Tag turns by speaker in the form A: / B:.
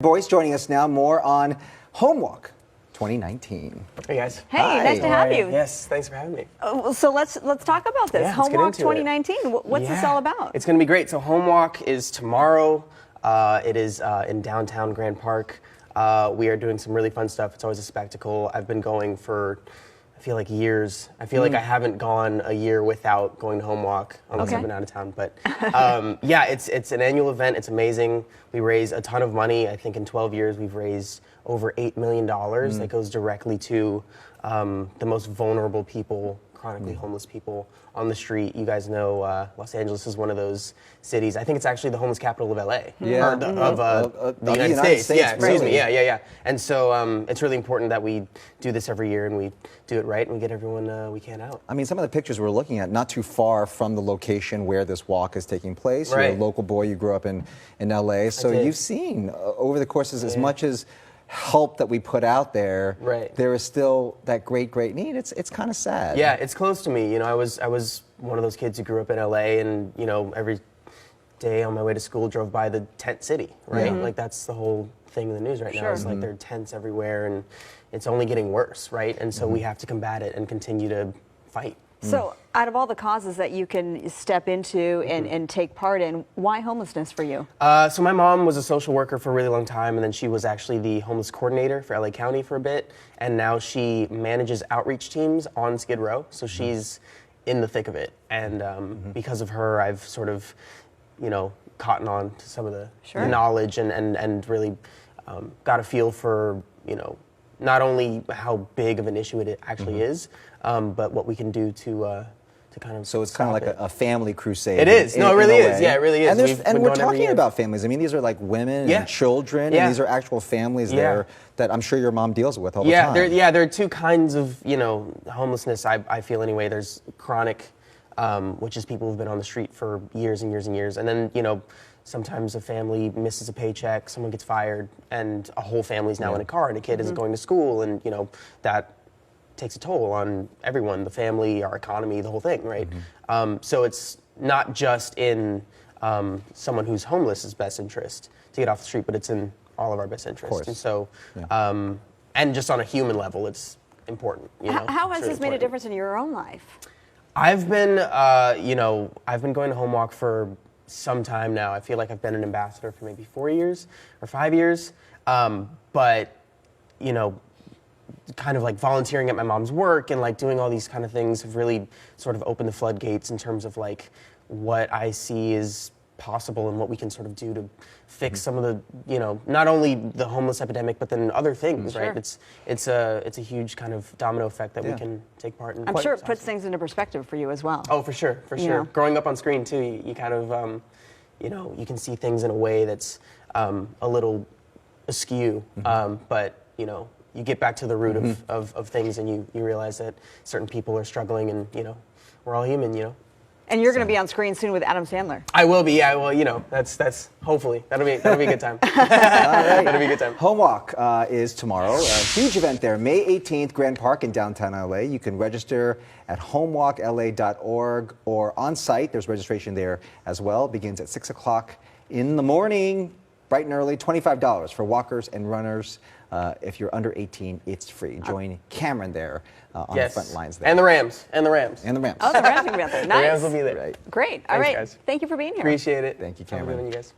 A: Boyce joining us now, more on Homewalk 2019.
B: Hey guys.
C: Hey,
A: Hi.
C: nice to have you.
B: Yes, thanks for having me.
C: So let's talk about this.
B: Yeah, let's get
C: Homewalk
B: into it.
C: 2019. What's this all about?
B: It's going to be great. So Homewalk is tomorrow. It is in downtown Grand Park. We are doing some really fun stuff. It's always a spectacle. I've been going for, I feel like, years. I feel like I haven't gone a year without going to Homewalk unless I've been out of town. But yeah, it's an annual event. It's amazing. We raise a ton of money. I think in 12 years we've raised over $8 million that goes directly to the most vulnerable people, chronically homeless people on the street. You guys know Los Angeles is one of those cities. I think it's actually the homeless capital of LA.
A: Yeah.
B: Or the United States. Yeah, excuse me. Yeah. And so it's really important that we do this every year and we do it right and we get everyone we can out.
A: I mean, some of the pictures we're looking at, not too far from the location where this walk is taking place.
B: Right.
A: You're a local boy, you grew up in LA, so you've seen over the courses as much as help that we put out there, there is still that great need. It's kind of sad.
B: Yeah, it's close to me. You know, I was one of those kids who grew up in LA, and you know, every day on my way to school drove by the tent city, right? Like that's the whole thing in the news right now. It's like there are tents everywhere, and it's only getting worse, right? And so we have to combat it and continue to fight.
C: So out of all the causes that you can step into and take part in, why homelessness for you?
B: So my mom was a social worker for a really long time, and then she was actually the homeless coordinator for LA County for a bit, and now she manages outreach teams on Skid Row, so she's in the thick of it. And because of her, I've sort of, you know, cottoned on to some of the knowledge and really got a feel for, you know, not only how big of an issue it actually is, but what we can do to kind of.
A: So it's kind of like a family crusade.
B: It is. No, it really is. Yeah, it really is.
A: And we're talking about families. I mean, these are like women and children, and these are actual families there that I'm sure your mom deals with all the time.
B: There are two kinds of, you know, homelessness. I feel anyway. There's chronic, which is people who've been on the street for years and years and years, and then you know. Sometimes a family misses a paycheck, someone gets fired, and a whole family's now in a car, and a kid isn't going to school, and you know that takes a toll on everyone, the family, our economy, the whole thing, right? So it's not just in someone who's homeless's best interest to get off the street, but it's in all of our best interest. And so, and just on a human level, it's important. You know?
C: How has this made a difference in your own life?
B: I've been, you know, I've been going to Homewalk for some time now. I feel like I've been an ambassador for maybe 4 years or 5 years, but you know, kind of like volunteering at my mom's work and like doing all these kind of things have really sort of opened the floodgates in terms of like what I see is possible and what we can sort of do to fix some of the, you know, not only the homeless epidemic but then other things, right? It's a huge kind of domino effect that we can take part in.
C: I'm sure it puts things into perspective for you as well.
B: Oh, for sure.
C: Yeah.
B: Growing up on screen too, you kind of, you know, you can see things in a way that's a little askew, but you know, you get back to the root of things and you realize that certain people are struggling and, you know, we're all human, you know.
C: And you're going to be on screen soon with Adam Sandler.
B: I will be, yeah. Well, you know, that's hopefully that'll be a good time. That'll be a good time.
A: Homewalk is tomorrow. A huge event there, May 18th, Grand Park in downtown LA. You can register at homewalkla.org or on site. There's registration there as well. It begins at 6 o'clock in the morning, bright and early. $25 for walkers and runners. If you're under 18, it's free. Join Cameron there on the front lines there.
B: And the Rams.
C: Oh, the Rams are going to be out there. Nice.
B: The Rams will be there.
C: Great. All right.
B: Guys.
C: Thank you for being here.
B: Appreciate it.
A: Thank you,
B: Have a
A: Cameron.
B: good one, you guys.